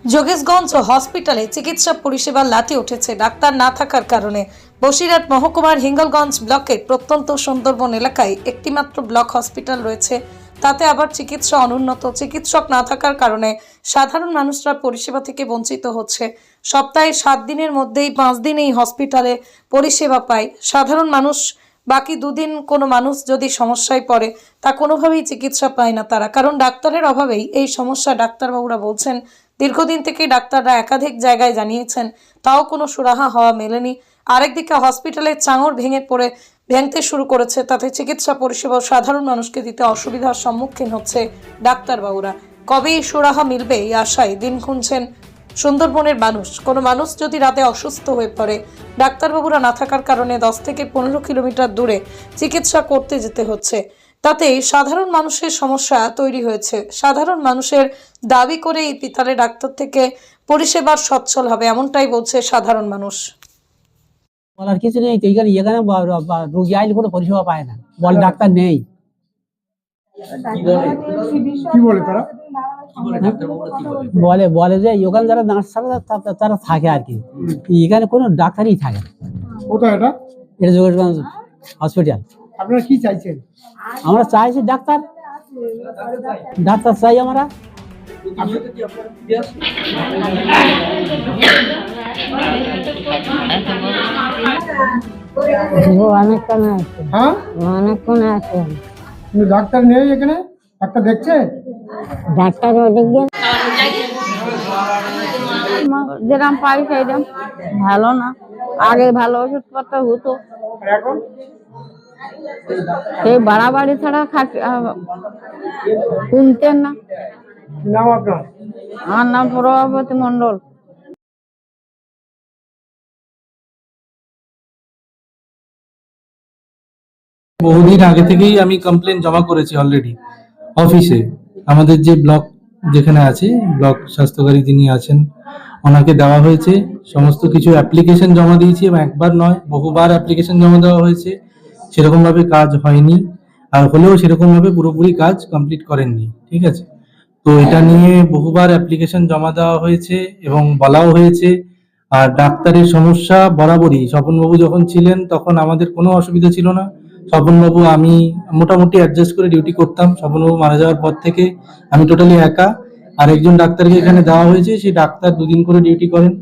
যোগেশগঞ্জ হসপিটালে চিকিৎসা পরিষেবা লাঠি উঠেছে ডাক্তার না থাকার কারণে। বসিরহাট মহকুমার হিঙ্গলগঞ্জ ব্লকের প্রত্যন্ত সুন্দরবন এলাকায় একটিমাত্র ব্লক হসপিটাল রয়েছে, তাতে আবার চিকিৎসা অনুন্নত। চিকিৎসক না থাকার কারণে সাধারণ মানুষরা পরিষেবা থেকে বঞ্চিত হচ্ছে। সপ্তাহে 7 দিনের মধ্যেই 5 দিন এই হসপিটালে পরিষেবা পায় সাধারণ মানুষ। বাকি 2 দিন কোনো মানুষ যদি সমস্যায় পড়ে তা কোনোভাবেই চিকিৎসা পায় না তারা, কারণ ডাক্তারের অভাবেই এই সমস্যা। ডাক্তারবাবুরা বলছেন দীর্ঘদিন থেকে ডাক্তাররা একাধিক জায়গায় জানিয়েছেন, তাও কোনো সুরাহা হওয়া মেলেনি। আরেকদিকে হসপিটালের চাঙড় ভেঙতে শুরু করেছে, তাতে চিকিৎসা পরিষেবা সাধারণ মানুষকে দিতে অসুবিধার সম্মুখীন হচ্ছে ডাক্তারবাবুরা। কবে এই সুরাহা মিলবে এই আশায় দিন গুনছেন সুন্দরবনের মানুষ। কোনো মানুষ যদি রাতে অসুস্থ হয়ে পড়ে, ডাক্তারবাবুরা না থাকার কারণে 10 থেকে 15 কিলোমিটার দূরে চিকিৎসা করতে যেতে হচ্ছে। তাতে সাধারণ মানুষের সমস্যা তৈরি হয়েছে। সাধারণ মানুষের দাবি করে এই পিতালে ডাক্তার থেকে পরিষেবার সচ্ছল হবে, এমনটাই বলছে সাধারণ মানুষ। বলার কিছু নেই তো, এখানে রোগী আইলে কোনো পরিষেবা পায় না, বলে ডাক্তার নেই। কি বলে তারা? বলে যে ওখানে যারা নার্স তারা থাকে আর কি, এখানে কোনো ডাক্তারই থাকে না। কোথায় এটা? এটা যোগেশগঞ্জ হসপিটাল। আপনারা কি চাইছেন? আমরা চাইছি ডাক্তার চাই আমরা। অনেকক্ষণ আছে, হ্যাঁ, অনেকক্ষণ আছে। কিন্তু ডাক্তার নেই এখানে। ডাক্তার দেখছে? ডাক্তার দেখবেন যেরকম পাই সেইরকম ভালো না। আগে ভালো ওষুধপত্র হতো, আর এখন সেই বাড়াবাড়ি ছাড়া কিনতেন না। কি নাম আপনার? আমার নাম প্রভাবতী মন্ডল। বহুদিন আগে থেকেই আমি কমপ্লেন জমা করেছি অলরেডি অফিসে। আমাদের যে ব্লক যেখানে আছে, ব্লক স্বাস্থ্যকারী যিনি আছেন ওনাকে দেওয়া হয়েছে। সমস্ত কিছু অ্যাপ্লিকেশন জমা দিয়েছি এবং একবার নয় বহুবার অ্যাপ্লিকেশন জমা দেওয়া হয়েছে। সেরকমভাবে কাজ হয়নি, আর হলেও সেরকমভাবে পুরোপুরি কাজ কমপ্লিট করেননি। ঠিক আছে, তো এটা নিয়ে বহুবার অ্যাপ্লিকেশন জমা দেওয়া হয়েছে এবং বলাও হয়েছে। আর ডাক্তারের সমস্যা বরাবরই, স্বপনবাবু যখন ছিলেন তখন আমাদের কোনো অসুবিধা ছিল না। স্বপনবাবু আমি মোটামুটি অ্যাডজাস্ট করে ডিউটি করতাম। স্বপনবাবু মারা যাওয়ার পর থেকে আমি টোটালি একা। আর একজন ডাক্তারকে এখানে দেওয়া হয়েছে, সেই ডাক্তার 2 দিন করে ডিউটি করেন,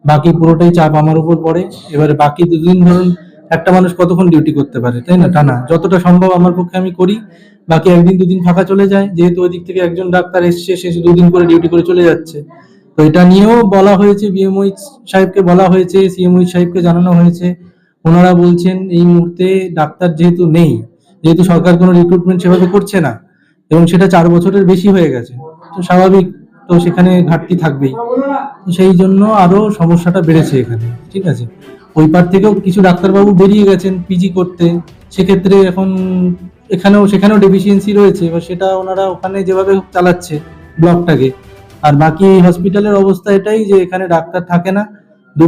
বাকি পুরোটাই চাপ আমার উপর পড়ে। এবারে বাকি 2 দিন ধরুন একটা মানুষ কতক্ষণ ডিউটি করতে পারে, তাই না? টানা যতটা সম্ভব আমার পক্ষে আমি করি, বাকি 1 দিন 2 দিন ফাঁকা চলে যায়। যেহেতু ওই দিক থেকে একজন ডাক্তার এসছে, সে 2 দিন করে ডিউটি করে চলে যাচ্ছে। তো এটা নিয়েও বলা হয়েছে, বিএমওই সাহেবকে বলা হয়েছে, সিএমওই সাহেবকে জানানো হয়েছে। ওনারা বলছেন এই মুহূর্তে ডাক্তার যেহেতু নেই, যেহেতু সরকার কোনো রিক্রুটমেন্ট সেভাবে করছে না এবং সেটা 4 বছরের বেশি হয়ে গেছে, তো স্বাভাবিক, তো সেখানে ঘাটতি থাকবেই। তো সেই জন্য আরো সমস্যাটা বেড়েছে এখানে। ঠিক আছে, ওই পার থেকেও কিছু ডাক্তারবাবু বেরিয়ে গেছেন পিজি করতে, সেক্ষেত্রে এখন সেখানেও ডেফিসিয়েন্সি রয়েছে। এবার সেটা ওনারা ওখানে যেভাবে চালাচ্ছে ব্লকটাকে। আর বাকি হসপিটালের অবস্থা এটাই যে এখানে ডাক্তার থাকে না। 2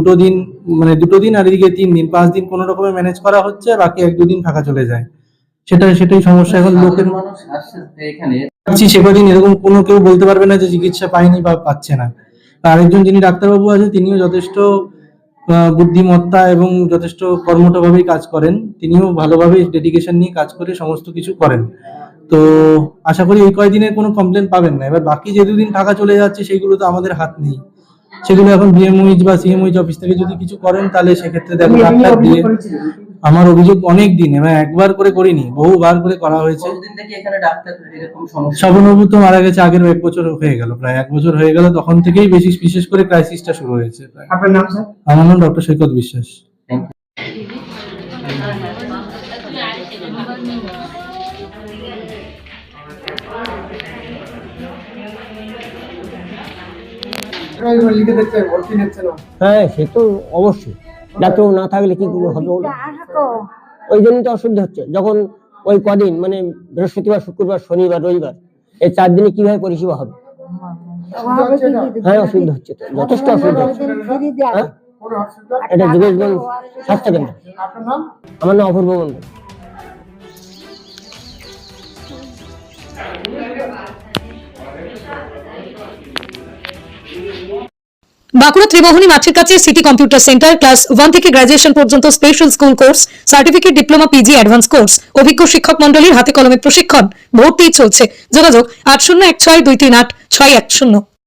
দিন আর এদিকে 3 দিন, 5 দিন কোনো রকমে ম্যানেজ করা হচ্ছে, বাকি 1-2 দিন ফাঁকা চলে যায়। সেটাই সমস্যা এখন লোকের। সেকদিন এরকম কোনো কেউ বলতে পারবে না যে চিকিৎসা পায়নি বা পাচ্ছে না। আরেকজন যিনি ডাক্তারবাবু আছে তিনিও যথেষ্ট বুদ্ধিমত্তা এবং যথেষ্ট কর্মঠভাবেই কাজ করেন। তিনিও ভালোভাবে ডেডিকেশন নিয়ে কাজ করে সমস্ত কিছু করেন। তো আশা করি এই কয়েকদিনের কোনো কমপ্লেন পাবেন না। এবার বাকি যে 2 দিন টাকা চলে যাচ্ছে সেগুলো তো আমাদের হাত নেই, সেগুলো এখন বিএমওইচ বা সিএমওইচ অফিস থেকে যদি কিছু করেন তাহলে সেক্ষেত্রে দেখো ডাক্তার দিয়ে। আমার অভিযোগ অনেক দিন, এবার একবার করে করিনি, বহুবার করে করা হয়েছে। স্বপনবাবু তো মারা গেছে আগের 1 বছর হয়ে গেল, প্রায় 1 বছর হয়ে গেল। তখন থেকেই বিশেষ করে ক্রাইসিসটা শুরু হয়েছে। আপনার নাম স্যার? আমার নাম ডক্টর সৈকত বিশ্বাস। লিখে দেখছে ভর্তি নিচ্ছে না? হ্যাঁ, সে তো অবশ্যই, ডাক্তার না থাকলে কি করে হবে? ওই জন্য তো অসুবিধা হচ্ছে। যখন ওই কদিন মানে বৃহস্পতিবার, শুক্রবার, শনিবার, রবিবার, এই 4 দিনে কিভাবে পরিষেবা হবে? হ্যাঁ, অসুবিধা হচ্ছে তো, যথেষ্ট অসুবিধা হচ্ছে। হ্যাঁ, কোন হসপিটাল? এটা যোগেশগঞ্জ স্বাস্থ্য কেন্দ্র। আপনার নাম? আমার নাম অপূর্ব মন্ডল। বাঁকুড়া ত্রিমোহনী মাঠের কাছে সিটি কম্পিউটার সেন্টার ক্লাস 1 থেকে গ্রাজুয়েশন পর্যন্ত special school course, certificate, diploma, PG, advance course, অভিজ্ঞ শিক্ষক মন্ডলীর হাতে কলমে প্রশিক্ষণ, ভর্তি চলছে। যোগাযোগ 8016238610।